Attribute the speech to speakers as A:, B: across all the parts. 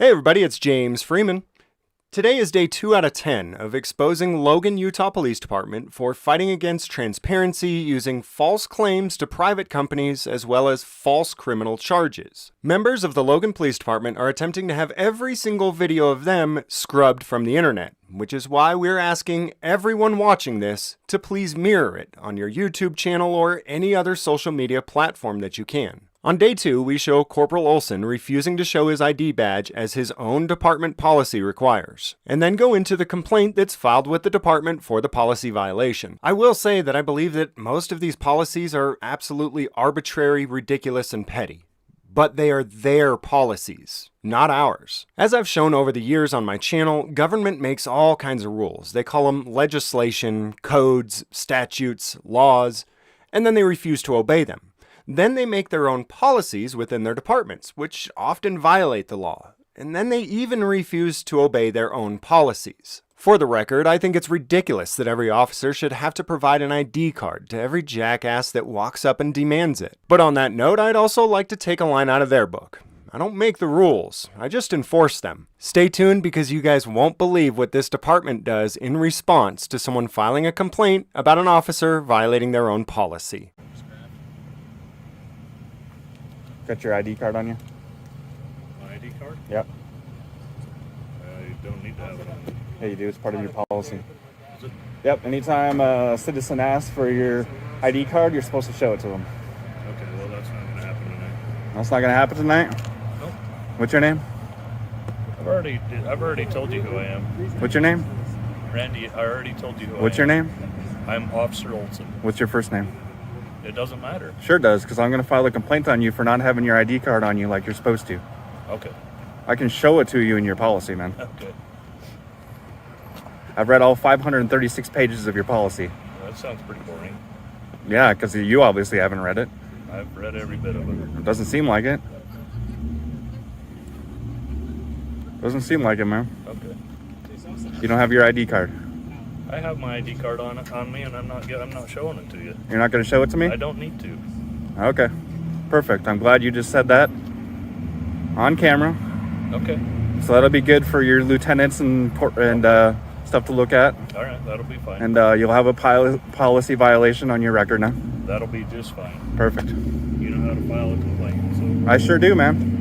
A: Hey everybody, it's James Freeman. Today is day 2 out of 10 of exposing Logan, Utah Police Department for fighting against transparency using false claims to private companies as well as false criminal charges. Members of the Logan Police Department are attempting to have every single video of them scrubbed from the internet, which is why we're asking everyone watching this to please mirror it on your YouTube channel or any other social media platform that you can. On day 2, we show Corporal Olson refusing to show his ID badge as his own department policy requires, and then go into the complaint that's filed with the department for the policy violation. I will say that I believe that most of these policies are absolutely arbitrary, ridiculous, and petty. But they are their policies, not ours. As I've shown over the years on my channel, government makes all kinds of rules. They call them legislation, codes, statutes, laws, and then they refuse to obey them. Then they make their own policies within their departments, which often violate the law. And then they even refuse to obey their own policies. For the record, I think it's ridiculous that every officer should have to provide an ID card to every jackass that walks up and demands it. But on that note, I'd also like to take a line out of their book. I don't make the rules, I just enforce them. Stay tuned because you guys won't believe what this department does in response to someone filing a complaint about an officer violating their own policy.
B: Got your ID card on you?
C: My ID card?
B: Yep.
C: I don't need to have it on me.
B: Yeah, you do. It's part of your policy.
C: Is it?
B: Yep. Anytime a citizen asks for your ID card, you're supposed to show it to them.
C: Okay, well that's not going to happen tonight.
B: That's not going to happen tonight?
C: Nope.
B: What's your name?
C: I've already told you who I am.
B: What's your name?
C: Randy, I already told you who
B: What's
C: I am.
B: your name?
C: I'm Officer Olson.
B: What's your first name?
C: It doesn't matter.
B: Sure does, because I'm going to file a complaint on you for not having your ID card on you like you're supposed to.
C: Okay.
B: I can show it to you in your policy, man.
C: Okay.
B: I've read all 536 pages of your policy.
C: That sounds pretty boring.
B: Yeah, because you obviously haven't read it.
C: I've read every bit of it.
B: It doesn't seem like it. Doesn't seem like it, man.
C: Okay.
B: You don't have your ID card.
C: I have my ID card on me, and I'm not showing it to you.
B: You're not going to show it to me?
C: I don't need to.
B: Okay, perfect. I'm glad you just said that on camera.
C: Okay.
B: So that'll be good for your lieutenants and stuff to look at.
C: All right, that'll be fine.
B: And you'll have a policy violation on your record now.
C: That'll be just fine.
B: Perfect.
C: You know how to file a complaint, so.
B: I sure do, man.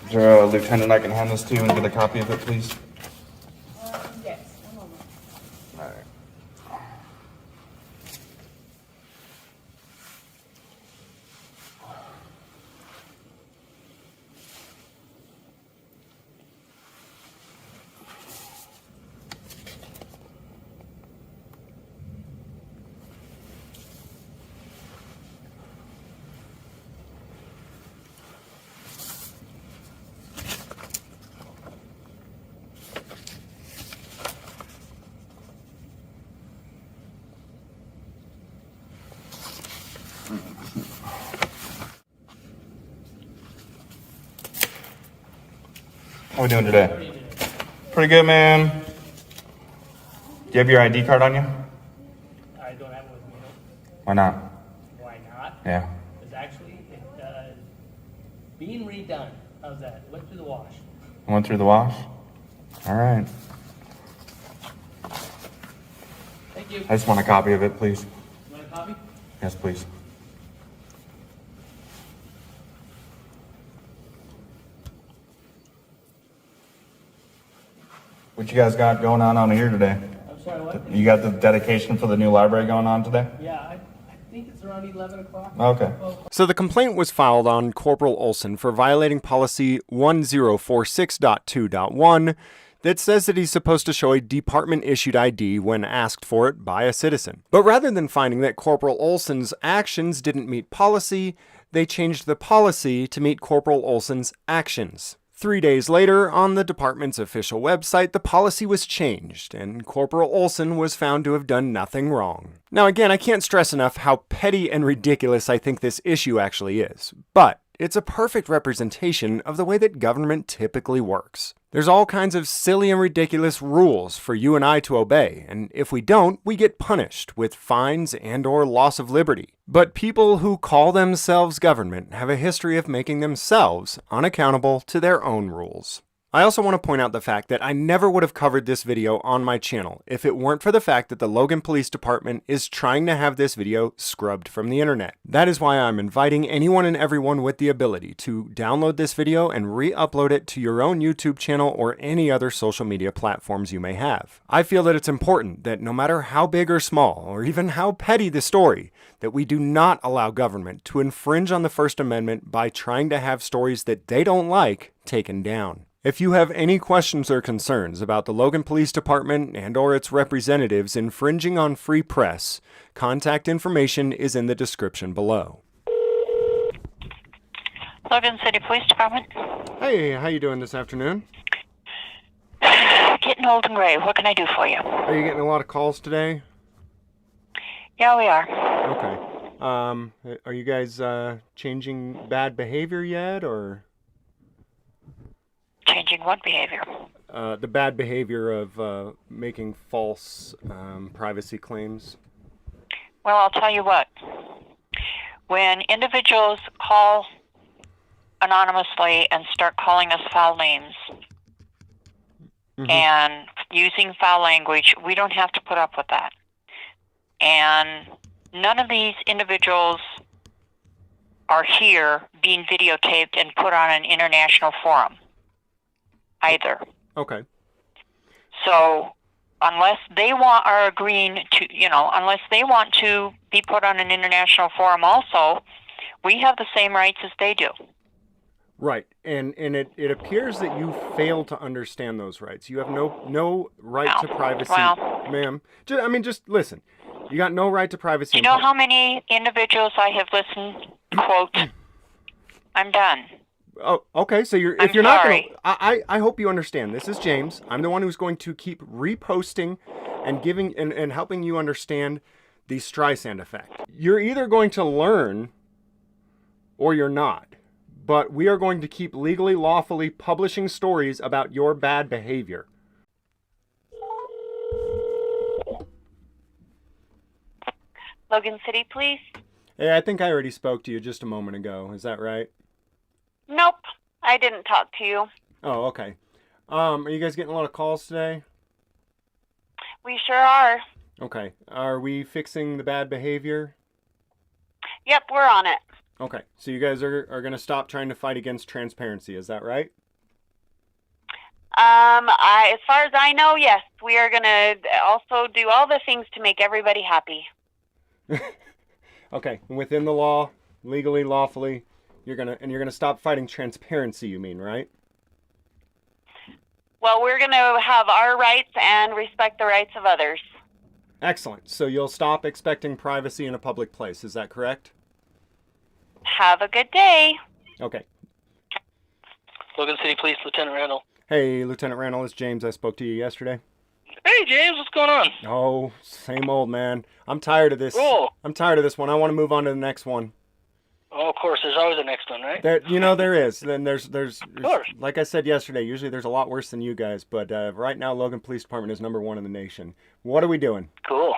B: Is there a lieutenant I can hand this to and get a copy of it, please?
D: Yes, one moment.
B: All right. How we doing today? Pretty good, man. Do you have your ID card on you?
D: I don't have it with me.
B: Why not?
D: Why not?
B: Yeah.
D: It's actually being redone. How's that? Went through the wash.
B: Went through the wash? All right.
D: Thank you.
B: I just want a copy of it, please.
D: You want a copy?
B: Yes, please. What you guys got going on here today?
D: I'm sorry, what?
B: You got the dedication for the new library going on today?
D: Yeah, I think it's around 11 o'clock.
B: Okay.
A: So the complaint was filed on Corporal Olson for violating policy 1046.2.1 that says that he's supposed to show a department-issued ID when asked for it by a citizen. But rather than finding that Corporal Olson's actions didn't meet policy, they changed the policy to meet Corporal Olson's actions. 3 days later, on the department's official website, the policy was changed, and Corporal Olson was found to have done nothing wrong. Now again, I can't stress enough how petty and ridiculous I think this issue actually is, but It's a perfect representation of the way that government typically works. There's all kinds of silly and ridiculous rules for you and I to obey, and if we don't, we get punished with fines and/or loss of liberty. But people who call themselves government have a history of making themselves unaccountable to their own rules. I also want to point out the fact that I never would have covered this video on my channel if it weren't for the fact that the Logan Police Department is trying to have this video scrubbed from the internet. That is why I'm inviting anyone and everyone with the ability to download this video and re-upload it to your own YouTube channel or any other social media platforms you may have. I feel that it's important that no matter how big or small, or even how petty the story, that we do not allow government to infringe on the First Amendment by trying to have stories that they don't like taken down. If you have any questions or concerns about the Logan Police Department and/or its representatives infringing on free press, contact information is in the description below.
E: Logan City Police Department.
A: Hey, how you doing this afternoon?
E: Getting old and gray. What can I do for you?
A: Are you getting a lot of calls today?
E: Yeah, we are.
A: Okay. Are you guys changing bad behavior yet, or?
E: Changing what behavior?
A: The bad behavior of making false privacy claims.
E: Well, I'll tell you what. When individuals call anonymously and start calling us foul names and using foul language, we don't have to put up with that. And none of these individuals are here being videotaped and put on an international forum either.
A: Okay.
E: So unless they are agreeing to, unless they want to be put on an international forum also, we have the same rights as they do.
A: Right. And it appears that you fail to understand those rights. You have no right to privacy.
E: Well,
A: ma'am. Just listen. You got no right to privacy.
E: Do you know how many individuals I have listened, quote, I'm done.
A: Oh, okay. So you're
E: I'm
A: not
E: sorry.
A: I hope you understand. This is James. I'm the one who's going to keep reposting and giving and helping you understand the Streisand effect. You're either going to learn or you're not. But we are going to keep legally, lawfully publishing stories about your bad behavior.
E: Logan City Police?
A: Hey, I think I already spoke to you just a moment ago. Is that right?
E: Nope, I didn't talk to you.
A: Oh, okay. Are you guys getting a lot of calls today?
E: We sure are.
A: Okay. Are we fixing the bad behavior?
E: Yep, we're on it.
A: Okay. So you guys are going to stop trying to fight against transparency. Is that right?
E: As far as I know, yes. We are going to also do all the things to make everybody happy.
A: Okay. Within the law, legally, lawfully, you're gonna stop fighting transparency, you mean, right?
E: Well, we're going to have our rights and respect the rights of others.
A: Excellent. So you'll stop expecting privacy in a public place. Is that correct?
E: Have a good day.
A: Okay.
F: Logan City Police, Lieutenant Randall.
A: Hey, Lieutenant Randall, it's James. I spoke to you yesterday.
F: Hey, James, what's going on?
A: Oh, same old, man. I'm tired of this.
F: Cool.
A: I'm tired of this one. I want to move on to the next one.
F: Oh, of course, there's always a next one, right?
A: There is. Then there's
F: course.
A: like I said yesterday, usually there's a lot worse than you guys, but right now Logan Police Department is #1 in the nation. What are we doing?
F: Cool.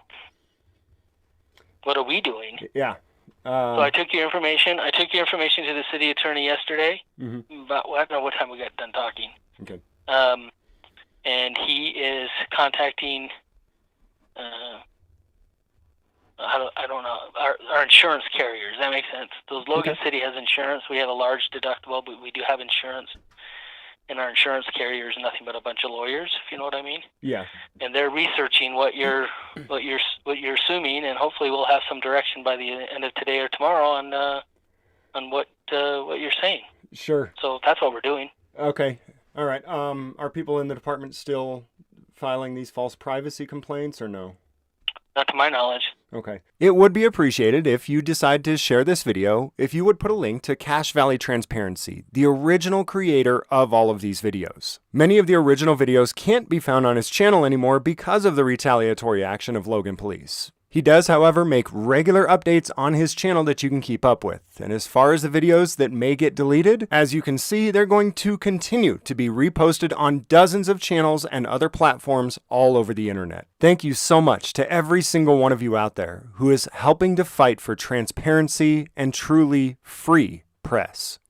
F: What are we doing?
A: Yeah.
F: So I took your information. I took your information to the city attorney yesterday. About I don't know what time we got done talking.
A: Okay.
F: And he is contacting. I don't know our insurance carriers. That makes sense. Those Logan City has insurance. We have a large deductible, but we do have insurance. And our insurance carrier is nothing but a bunch of lawyers, if you know what I mean.
A: Yeah.
F: And they're researching what you're assuming, and hopefully we'll have some direction by the end of today or tomorrow on what you're saying.
A: Sure.
F: So that's what we're doing.
A: Okay. All right. Are people in the department still filing these false privacy complaints or no?
F: Not to my knowledge.
A: Okay. It would be appreciated if you decide to share this video, if you would put a link to Cashe Valley Transparency, the original creator of all of these videos. Many of the original videos can't be found on his channel anymore because of the retaliatory action of Logan Police. He does, however, make regular updates on his channel that you can keep up with. And as far as the videos that may get deleted, as you can see, they're going to continue to be reposted on dozens of channels and other platforms all over the internet. Thank you so much to every single one of you out there who is helping to fight for transparency and truly free press.